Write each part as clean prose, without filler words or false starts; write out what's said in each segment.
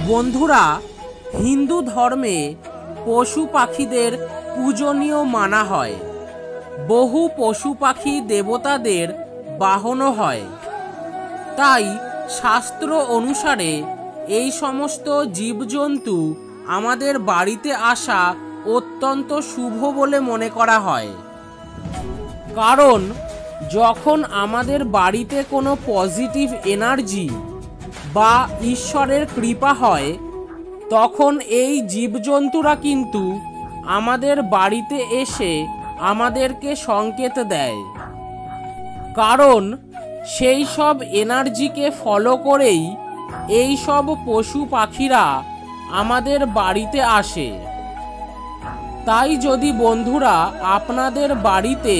বন্ধুরা, হিন্দু ধর্মে পশু পাখিদের পূজনীয় মানা হয়। বহু পশু পাখি দেবতাদের বাহনও হয়। তাই শাস্ত্র অনুসারে এই সমস্ত জীবজন্তু আমাদের বাড়িতে আসা অত্যন্ত শুভ বলে মনে করা হয়। কারণ যখন আমাদের বাড়িতে কোনো পজিটিভ এনার্জি বা ঈশ্বরের কৃপা হয়, তখন এই জীবজন্তুরা কিন্তু আমাদের বাড়িতে এসে আমাদেরকে সংকেত দেয়। কারণ সেই সব এনার্জিকে ফলো করেই এই সব পশু পাখিরা আমাদের বাড়িতে আসে। তাই যদি বন্ধুরা আপনাদের বাড়িতে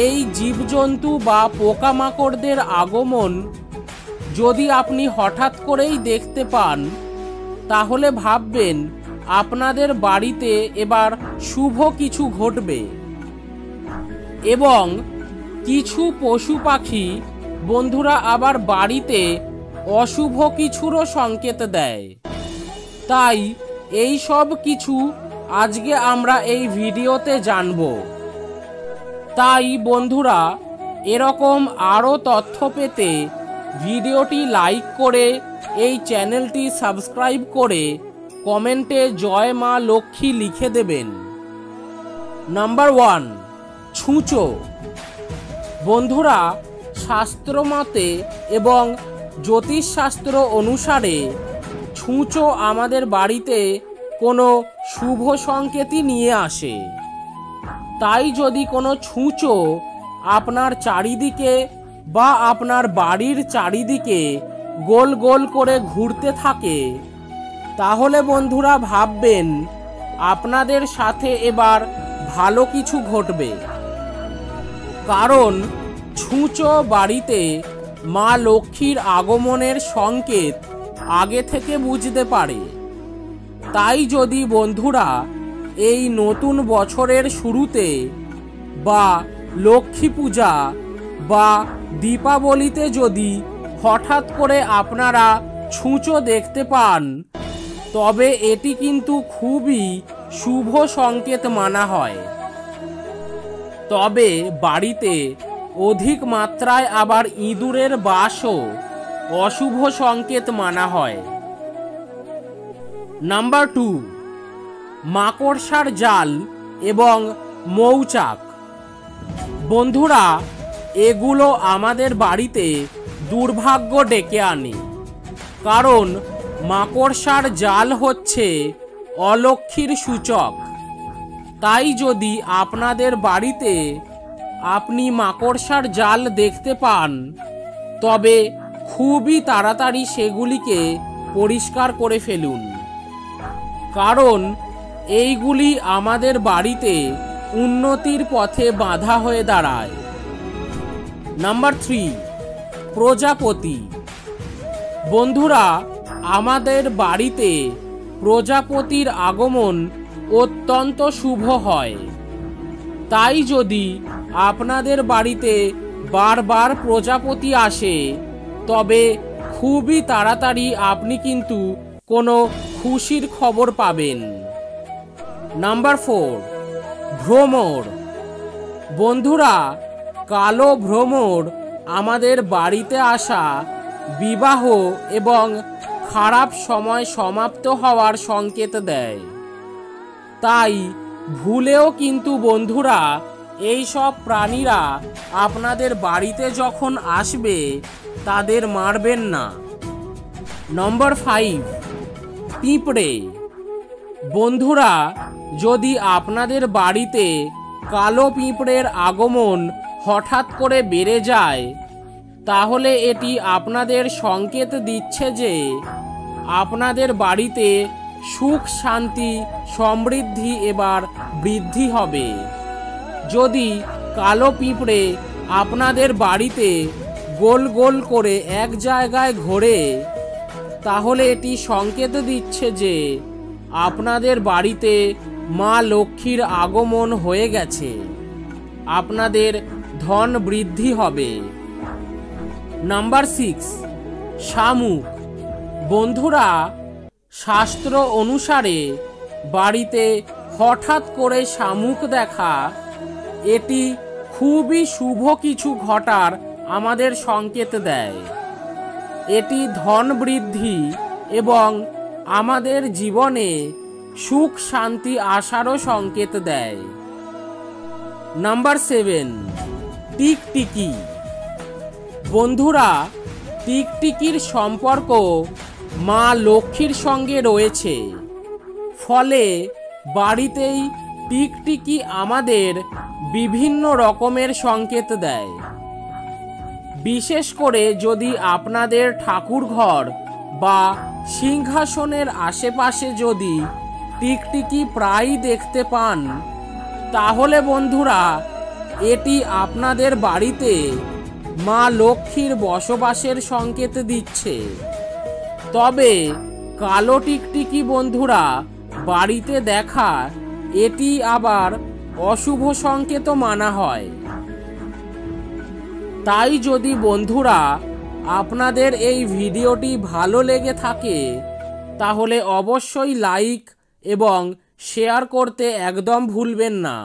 এই জীবজন্তু বা পোকামাকড়দের আগমন যদি আপনি হঠাৎ করেই দেখতে পান, তাহলে ভাববেন আপনাদের বাড়িতে এবার শুভ কিছু ঘটবে। এবং কিছু পশু পাখি বন্ধুরা আবার বাড়িতে অশুভ কিছুরও সংকেত দেয়। তাই এই সব কিছু আজকে আমরা এই ভিডিওতে জানব। তাই বন্ধুরা, এরকম আরও তথ্য পেতে ভিডিওটি লাইক করে এই চ্যানেলটি সাবস্ক্রাইব করে কমেন্টে জয় মা লক্ষ্মী লিখে দেবেন। নাম্বার 1, ছুঁচো। বন্ধুরা, শাস্ত্রমতে এবং জ্যোতিষশাস্ত্র অনুসারে ছুঁচো আমাদের বাড়িতে কোনো শুভ সংকেতই নিয়ে আসে। তাই যদি কোনো ছুঁচো আপনার চারিদিকে বা আপনার বাড়ির চারিদিকে গোল গোল করে ঘুরতে থাকে, তাহলে বন্ধুরা ভাববেন আপনাদের সাথে এবার ভালো কিছু ঘটবে। কারণ ছুঁচো বাড়িতে মা লক্ষ্মীর আগমনের সংকেত আগে থেকে বুঝতে পারে। তাই যদি বন্ধুরা এই নতুন বছরের শুরুতে বা লক্ষ্মী পূজা বা দীপাবলিতে যদি হঠাৎ করে আপনারা ছুঁচো দেখতে পান, তবে এটি কিন্তু খুবই শুভ সংকেত মানা হয়। তবে বাড়িতে অধিক মাত্রায় আবার ইঁদুরের বাসও অশুভ সংকেত মানা হয়। নাম্বার 2, মাকড়সার জাল এবং মৌচাক। বন্ধুরা, এগুলো আমাদের বাড়িতে দুর্ভাগ্য ডেকে আনে। কারণ মাকড়সার জাল হচ্ছে অলক্ষ্মীর সূচক। তাই যদি আপনাদের বাড়িতে আপনি মাকড়সার জাল দেখতে পান, তবে খুবই তাড়াতাড়ি সেগুলিকে পরিষ্কার করে ফেলুন। কারণ এইগুলি আমাদের বাড়িতে উন্নতির পথে বাধা হয়ে দাঁড়ায়। নাম্বার 3, প্রজাপতি। বন্ধুরা, আমাদের বাড়িতে প্রজাপতির আগমন অত্যন্ত শুভ হয়। তাই যদি আপনাদের বাড়িতে বারবার প্রজাপতি আসে, তবে খুবই তাড়াতাড়ি আপনি কিন্তু কোনো খুশির খবর পাবেন। নাম্বার 4, ভ্রমর। বন্ধুরা, কালো ভ্রমর আমাদের বাড়িতে আসা বিবাহ এবং খারাপ সময় সমাপ্ত হওয়ার সংকেত দেয়। তাই ভুলেও কিন্তু বন্ধুরা এই সব প্রাণীরা আপনাদের বাড়িতে যখন আসবে, তাদের মারবেন না। নাম্বার 5, পিঁপড়ে। বন্ধুরা, যদি আপনাদের বাড়িতে কালো পিঁপড়ের আগমন হঠাৎ করে বেড়ে যায়, তাহলে এটি আপনাদের সংকেত দিচ্ছে যে আপনাদের বাড়িতে সুখ শান্তি সমৃদ্ধি এবার বৃদ্ধি হবে। যদি কালো পিঁপড়ে আপনাদের বাড়িতে গোল গোল করে এক জায়গায় ঘোরে, তাহলে এটি সংকেত দিচ্ছে যে আপনাদের বাড়িতে মা লক্ষ্মীর আগমন হয়ে গেছে, আপনাদের ধন বৃদ্ধি হবে। নাম্বার 6, শামুক। বন্ধুরা, শাস্ত্র অনুসারে বাড়িতে হঠাৎ করে শামুক দেখা এটি খুবই শুভ কিছু ঘটার আমাদের সংকেত দেয়। এটি ধন বৃদ্ধি এবং আমাদের জীবনে সুখ শান্তি আসারও সংকেত দেয়। নাম্বার 7, টিকটিকি। বন্ধুরা, টিকটিকির সম্পর্ক মা লক্ষ্মীর সঙ্গে রয়েছে, ফলে বাড়িতেই টিকটিকি আমাদের বিভিন্ন রকমের সংকেত দেয়। বিশেষ করে যদি আপনাদের ঠাকুরঘর বা সিংহাসনের আশেপাশে যদি টিকটিকি প্রায়ই দেখতে পান, তাহলে বন্ধুরা এটি আপনাদের বাড়িতে মা লক্ষ্মীর বসবাসের সংকেত দিচ্ছে। তবে কালো টিকটিকি বন্ধুরা বাড়িতে দেখা এটি আবার অশুভ সংকেতও মানা হয়। তাই যদি বন্ধুরা আপনাদের এই ভিডিওটি ভালো লেগে থাকে তাহলে অবশ্যই লাইক এবং শেয়ার করতে একদম ভুলবেন না।